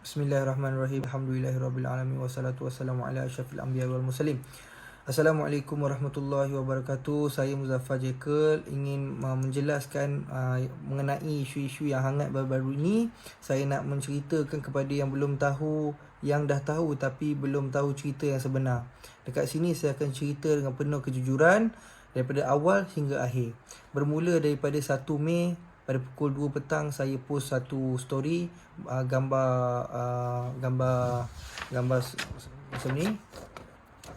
Bismillahirrahmanirrahim. Alhamdulillahirabbil alamin wassalatu wassalamu ala asyrafil anbiya'i wal mursalin. Assalamualaikum warahmatullahi wabarakatuh. Saya Muzaffar Jekyll ingin menjelaskan mengenai isu-isu yang hangat baru-baru ini. Saya nak menceritakan kepada yang belum tahu, yang dah tahu tapi belum tahu cerita yang sebenar. Dekat sini saya akan cerita dengan penuh kejujuran daripada awal hingga akhir. Bermula daripada 1 Mei pada pukul 2 petang saya post satu story gambar macam ni.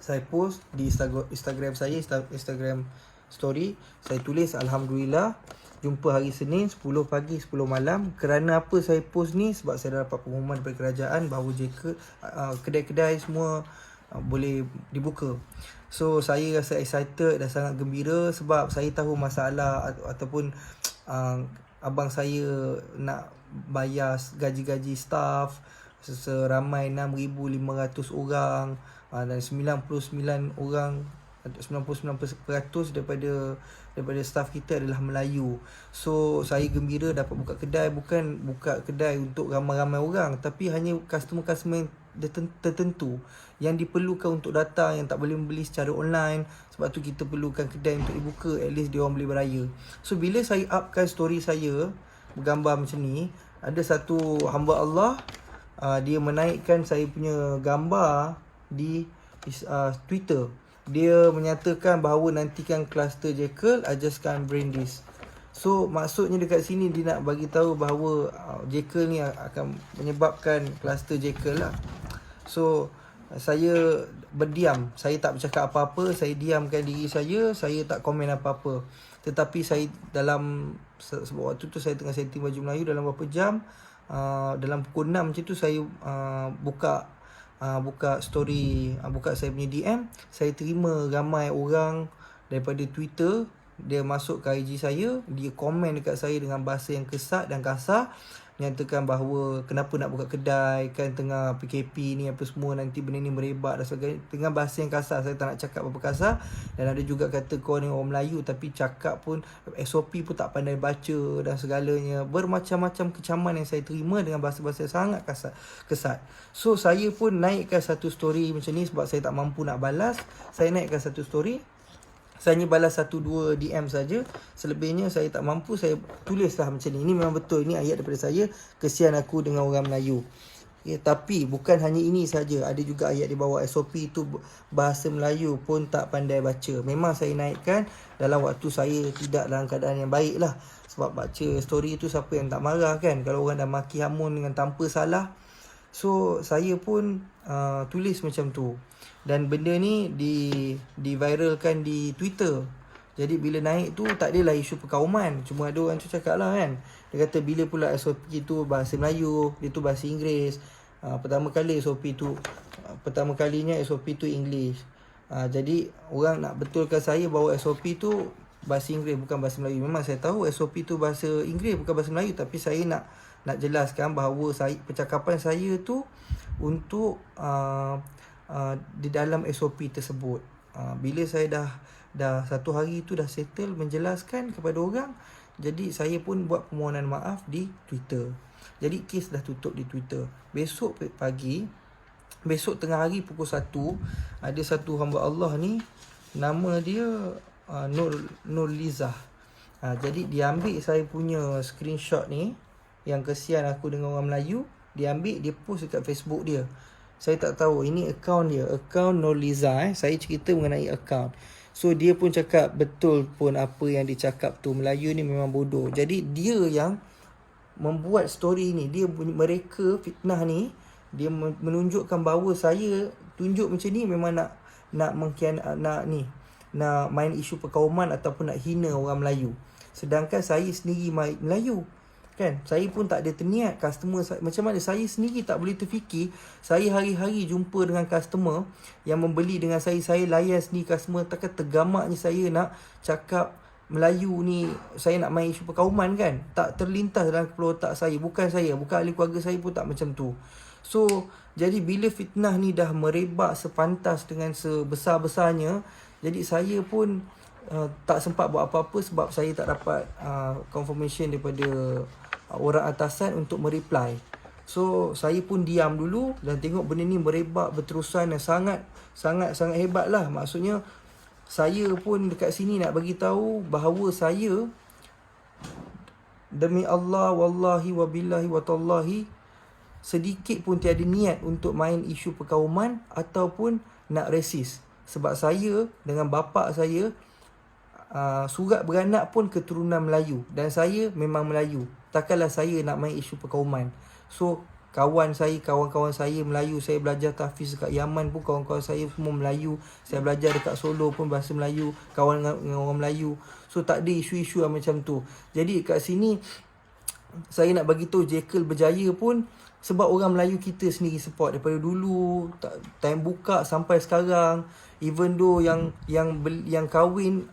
Saya post di Instagram saya, Instagram story. Saya tulis Alhamdulillah jumpa hari Senin 10 pagi 10 malam. Kerana apa saya post ni? Sebab saya dah dapat pengumuman daripada kerajaan bahawa kedai-kedai semua boleh dibuka. So saya rasa excited dan sangat gembira sebab saya tahu masalah ataupun abang saya nak bayar gaji-gaji staff seramai 6,500 orang, dan 99% daripada staff kita adalah Melayu. So saya gembira dapat buka kedai, bukan buka kedai untuk ramai-ramai orang, tapi hanya customer-customer tertentu yang diperlukan untuk datang, yang tak boleh membeli secara online. Sebab tu kita perlukan kedai untuk dibuka, at least dia orang boleh beraya. So bila saya upkan story saya bergambar macam ni, ada satu hamba Allah, dia menaikkan saya punya gambar di Twitter. Dia menyatakan bahawa nantikan Cluster Jekyll, I just can't bring this. So maksudnya dekat sini dia nak bagi tahu bahawa Jekyll ni akan menyebabkan Cluster Jekyll lah. So saya berdiam, saya tak bercakap apa-apa, saya diamkan diri saya tak komen apa-apa. Tetapi saya sebab waktu tu saya tengah setting baju Melayu, dalam beberapa jam, dalam pukul 6 macam tu saya buka story, buka saya punya DM. Saya terima ramai orang daripada Twitter, dia masuk ke IG saya, dia komen dekat saya dengan bahasa yang kesat dan kasar, menyatakan bahawa kenapa nak buka kedai, kan tengah PKP ni apa semua, nanti benda ni merebak dan sebagainya, dengan bahasa yang kasar. Saya tak nak cakap apa apa kasar. Dan ada juga kata kau ni orang Melayu tapi cakap pun SOP pun tak pandai baca dan segalanya. Bermacam-macam kecaman yang saya terima dengan bahasa-bahasa sangat kesat. So saya pun naikkan satu story macam ni sebab saya tak mampu nak balas. Saya naikkan satu story, saya hanya balas 1-2 DM saja. Selebihnya saya tak mampu, saya tulislah macam ni. Ini memang betul, ini ayat daripada saya. Kesian aku dengan orang Melayu. Tapi bukan hanya ini saja, ada juga ayat di bawah. SOP itu bahasa Melayu pun tak pandai baca. Memang saya naikkan dalam waktu saya tidak dalam keadaan yang baik lah. Sebab baca story itu siapa yang tak marah kan, kalau orang dah maki hamun dengan tanpa salah. So saya pun tulis macam tu. Dan benda ni diviralkan di Twitter. Jadi bila naik tu tak adalah isu perkauman. Cuma ada orang tu cakap lah kan, dia kata bila pula SOP tu bahasa Melayu, dia tu bahasa Inggeris. Pertama kalinya SOP tu English. Jadi orang nak betulkan saya bahawa SOP tu bahasa Inggeris bukan bahasa Melayu. Memang saya tahu SOP tu bahasa Inggeris bukan bahasa Melayu, tapi saya nak jelaskan bahawa percakapan saya tu untuk di dalam SOP tersebut. Bila saya dah satu hari tu dah settle menjelaskan kepada orang, jadi saya pun buat permohonan maaf di Twitter. Jadi kes dah tutup di Twitter. Besok tengah hari pukul 1, ada satu hamba Allah ni, nama dia Nur Lizah. Jadi dia ambil saya punya screenshot ni, yang kesian aku dengan orang Melayu, dia ambil, dia post dekat Facebook dia. Saya tak tahu, ini akaun dia, akaun Nurliza. Saya cerita mengenai akaun. So dia pun cakap betul pun apa yang dia cakap tu, Melayu ni memang bodoh. Jadi dia yang membuat story ni, mereka fitnah ni, dia menunjukkan bahawa saya tunjuk macam ni memang nak main isu perkauman ataupun nak hina orang Melayu. Sedangkan saya sendiri Melayu kan, saya pun tak ada terniat. Customer macam mana saya sendiri tak boleh terfikir. Saya hari-hari jumpa dengan customer yang membeli dengan saya layan sendiri customer. Takkan tergamaknya saya nak cakap Melayu ni, saya nak main isu perkauman kan. Tak terlintas dalam kepala otak saya. Bukan ahli keluarga saya pun tak macam tu. So jadi bila fitnah ni dah merebak sepantas dengan sebesar-besarnya, jadi saya pun tak sempat buat apa-apa sebab saya tak dapat confirmation daripada orang atasan untuk mereply. So saya pun diam dulu dan tengok benda ni merebak berterusan dan sangat hebat lah. Maksudnya saya pun dekat sini nak bagi tahu bahawa saya, demi Allah, wallahi wabillahi watallahi, sedikit pun tiada niat untuk main isu perkauman ataupun nak resis. Sebab saya dengan bapa saya surat beranak pun keturunan Melayu dan saya memang Melayu. Takkanlah saya nak main isu perkauman. So kawan-kawan saya Melayu, saya belajar tahfiz dekat Yaman pun kawan-kawan saya semua Melayu. Saya belajar dekat Solo pun bahasa Melayu, kawan dengan orang Melayu. So tak ada isu-isu macam tu. Jadi kat sini saya nak bagi tahu Jekyll berjaya pun sebab orang Melayu kita sendiri support daripada dulu, time buka sampai sekarang. Even though yang kahwin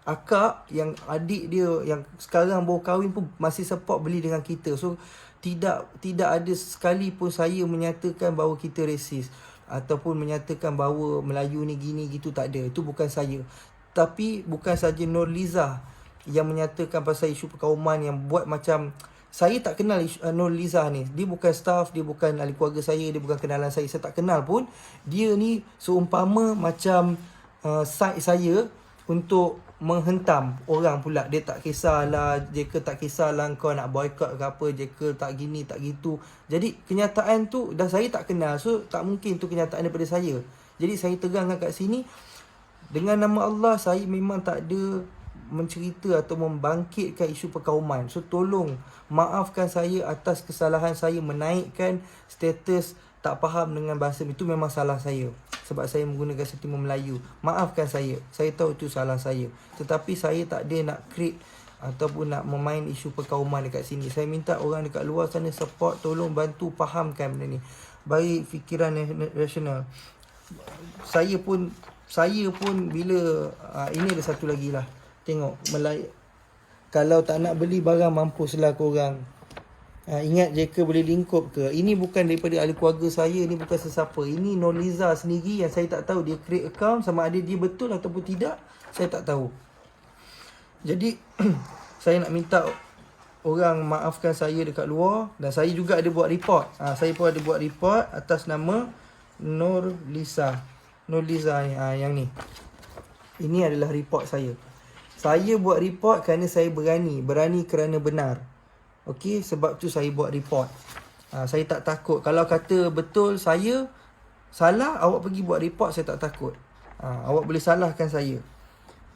akak, yang adik dia yang sekarang baru kahwin pun masih support beli dengan kita. So tidak ada sekali pun saya menyatakan bahawa kita resis ataupun menyatakan bahawa Melayu ni gini gitu, tak ada. Itu bukan saya. Tapi bukan saja Nurliza yang menyatakan pasal isu perkauman, yang buat macam saya tak kenal Nurliza ni. Dia bukan staff, dia bukan ahli keluarga saya, dia bukan kenalan saya tak kenal pun. Dia ni seumpama macam side saya untuk menghentam orang pula. Dia tak kisahlah, Jekyll tak kisahlah kau nak boycott ke apa, Jekyll tak gini tak gitu. Jadi kenyataan tu dah saya tak kenal, so tak mungkin tu kenyataan daripada saya. Jadi saya terangkan kat sini, dengan nama Allah saya memang tak ada mencerita atau membangkitkan isu perkauman. So tolong maafkan saya atas kesalahan saya menaikkan status tak faham dengan bahasa. Itu memang salah saya sebab saya menggunakan sentimen Melayu. Maafkan saya. Saya tahu itu salah saya. Tetapi saya tak ada nak create ataupun nak memain isu perkauman dekat sini. Saya minta orang dekat luar sana support, tolong bantu fahamkan benda ni. Bagi fikiran rasional. Saya pun bila ini ada satu lagi lah. Tengok, kalau tak nak beli barang, mampuslah korang. Ingat Jekyll boleh lingkup ke? Ini bukan daripada ahli keluarga saya, ini bukan sesiapa. Ini Nurliza sendiri yang saya tak tahu dia create account, sama ada dia betul ataupun tidak, saya tak tahu. Jadi saya nak minta orang maafkan saya dekat luar. Dan saya juga ada buat report. Saya pun ada buat report atas nama Nurliza ni, yang ni. Ini adalah report saya. Saya buat report kerana saya berani kerana benar. Okey, sebab tu saya buat report. Saya tak takut. Kalau kata betul saya salah, awak pergi buat report, saya tak takut. Awak boleh salahkan saya.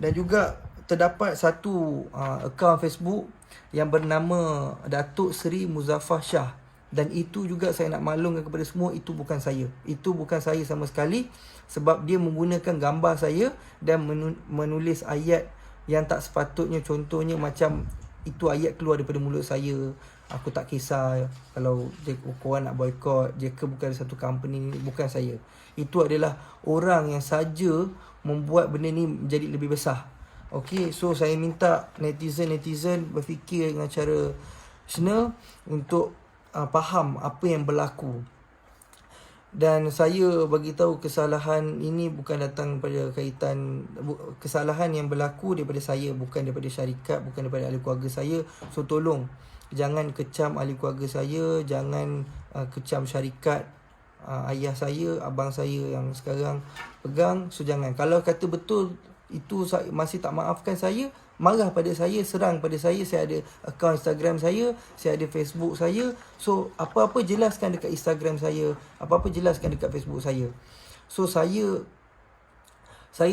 Dan juga terdapat satu akaun Facebook yang bernama Datuk Seri Muzaffar Shah. Dan itu juga saya nak maklumkan kepada semua, itu bukan saya. Itu bukan saya sama sekali. Sebab dia menggunakan gambar saya dan menulis ayat yang tak sepatutnya. Contohnya macam itu ayat keluar daripada mulut saya. Aku tak kisah kalau korang nak boycott, Jekyll bukan satu company ni. Bukan saya. Itu adalah orang yang saja membuat benda ni menjadi lebih besar. Okay, so saya minta netizen berfikir dengan cara rasional untuk faham apa yang berlaku. Dan saya bagi tahu kesalahan ini bukan datang pada kaitan, kesalahan yang berlaku daripada saya, bukan daripada syarikat, bukan daripada ahli keluarga saya. So tolong jangan kecam ahli keluarga saya, jangan kecam syarikat ayah saya, abang saya yang sekarang pegang. So jangan. Kalau kata betul itu masih tak maafkan saya, marah pada saya, serang pada saya. Saya ada akaun Instagram saya ada Facebook saya. So apa-apa jelaskan dekat Instagram saya, apa-apa jelaskan dekat Facebook saya. So saya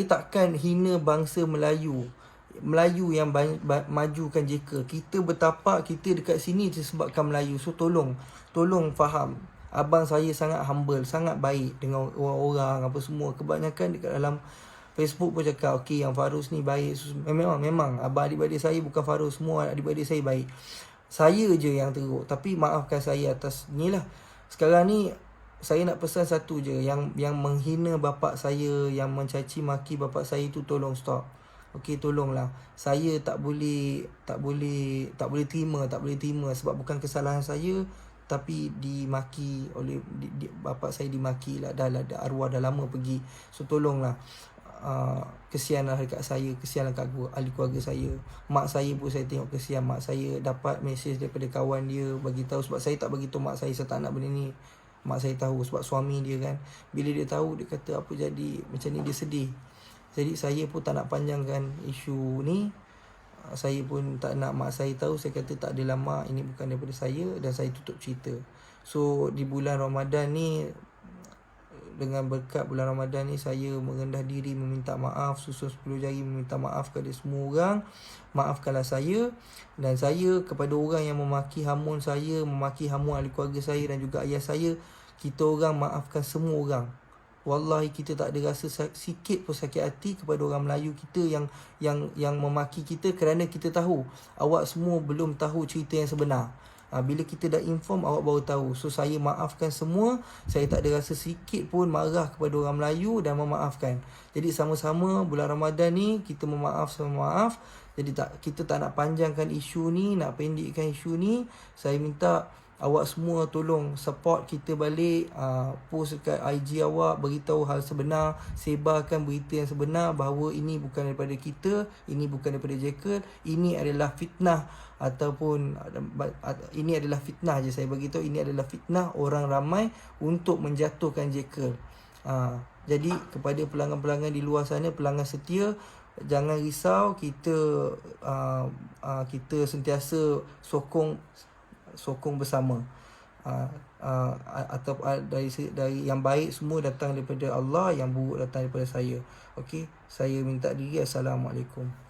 takkan hina bangsa Melayu yang majukan Jekyll. Kita bertapak, kita dekat sini disebabkan Melayu. So tolong faham. Abang saya sangat humble, sangat baik dengan orang-orang apa semua. Kebanyakan dekat dalam Facebook pun cakap, okey yang Farus ni baik. Memang abang adik-adik saya bukan Farus, semua adik-adik saya baik. Saya je yang teruk. Tapi maafkan saya atas ni lah. Sekarang ni saya nak pesan satu je, yang menghina bapak saya, yang mencaci maki bapak saya tu, tolong stop. Okey, tolonglah. Saya tak boleh terima sebab bukan kesalahan saya, tapi dimaki oleh bapak saya, dimaki lah. Dah arwah dah lama pergi. So tolonglah. kesianlah dekat saya, kesianlah kat ahli keluarga saya. Mak saya pun saya tengok kesian. Mak saya dapat mesej daripada kawan dia bagi tahu, sebab saya tak bagi tahu mak saya tak nak benda ni. Mak saya tahu sebab suami dia kan. Bila dia tahu, dia kata apa jadi macam ni, dia sedih. Jadi saya pun tak nak panjangkan isu ni. Saya pun tak nak mak saya tahu. Saya kata tak adalah mak, ini bukan daripada saya, dan saya tutup cerita. So di bulan Ramadan ni, dengan berkat bulan Ramadan ni, saya merendah diri meminta maaf, susun 10 jari meminta maaf kepada semua orang. Maafkanlah saya. Dan saya kepada orang yang memaki hamun saya, memaki hamun ahli keluarga saya dan juga ayah saya, kita orang maafkan semua orang. Wallahi kita tak ada rasa sikit pun sakit hati kepada orang Melayu kita yang memaki kita, kerana kita tahu awak semua belum tahu cerita yang sebenar. Bila kita dah inform, awak baru tahu. So saya maafkan semua. Saya tak ada rasa sikit pun marah kepada orang Melayu dan memaafkan. Jadi sama-sama bulan Ramadan ni kita memaaf sama maaf. Jadi kita tak nak panjangkan isu ni, nak pendekkan isu ni. Saya minta awak semua tolong support kita balik, post dekat IG awak, beritahu hal sebenar, sebarkan berita yang sebenar bahawa ini bukan daripada kita, ini bukan daripada Jekyll, ini adalah fitnah, ataupun ini adalah fitnah je saya beritahu, ini adalah fitnah orang ramai untuk menjatuhkan Jekyll. Jadi kepada pelanggan-pelanggan di luar sana, pelanggan setia, jangan risau, kita sentiasa sokong bersama. Atau dari yang baik semua datang daripada Allah, yang buruk datang daripada saya. Okey, saya minta diri. Assalamualaikum.